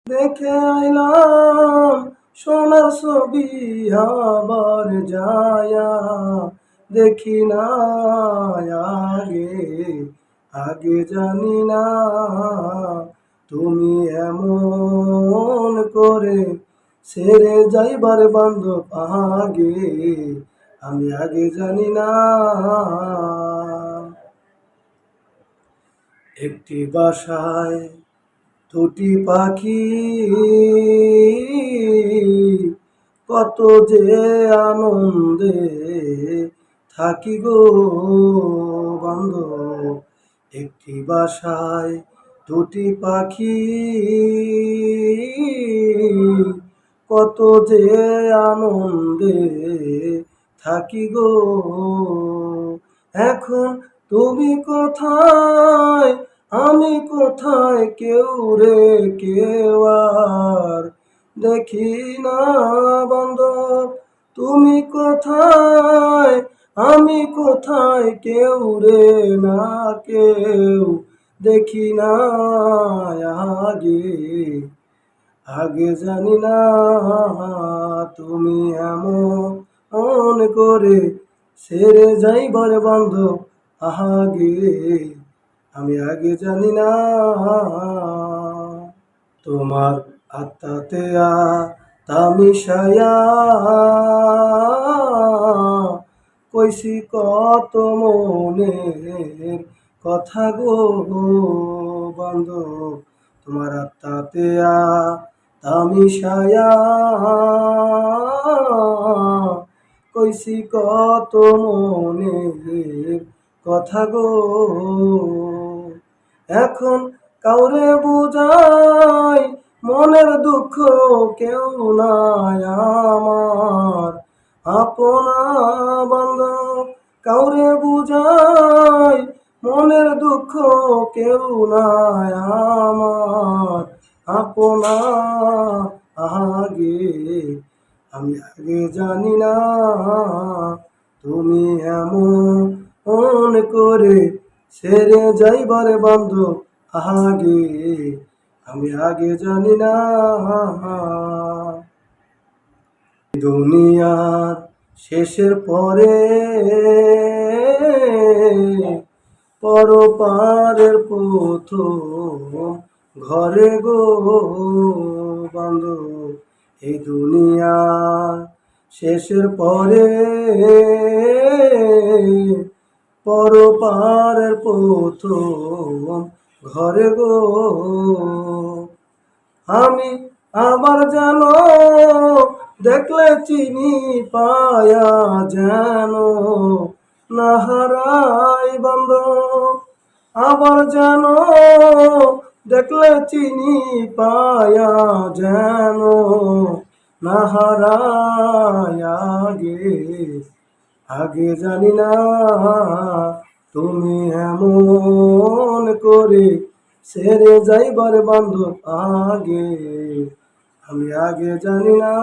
দেখে আইলাম সোনার ছবি, আবার যায়া দেখি না আগে। আগে জানি না তুমি এমন করে ছেড়ে যাইবার বান্ধব আগে। আমি আগে জানি না। একটি বাসায় দুটি পাখি, কত যে আনন্দে থাকি গো বান্ধব। একটি বাসায় দুটি পাখি, কত যে আনন্দে থাকি গো। এখন তুমি কোথায়, আমি কোথায়, কেউ রে কেউ আর দেখি না বান্ধব। তুমি কোথায়, আমি কোথায়, কেউ রে না কেউ দেখি না আগে। আগে জানি না তুমি এমন করে ছেড়ে যাইবার বান্ধব আগে। আমি আগে জানি না। তোমার আত্মাতে তামিশায়া কইছি কত মনের কথা গো বান্ধব। তোমার আত্মাতে তামিশায়া কইছি কত মনের কথা গো। এখন কাউরে বুঝাই মনের দুঃখ কেউ নাই আমার আপনা বান্ধব। কাউরে বুঝাই মনের দুঃখ কেউ নাই আমার আপনা আগে। আমি আগে জানি না তুমি এমন করে ছেড়ে যাইবার বান্ধব আগে। আমি আগে জানি না। দুনিয়ার শেষের পরে পরপারের প্রথম ঘরে গো বান্ধব। এই দুনিয়া শেষের পরে পরপারের প্রথম ঘরে গো। আমি আবার যেন দেখলে চিনি পায়া যেন না হারাই বান্ধব। আবার যেন দেখলে চিনি পায়া যেন না হারাই আগে। আগে জানি না তুমি এমন করে ছেড়ে যাইবার বান্ধব আগে। আমি আগে জানি না।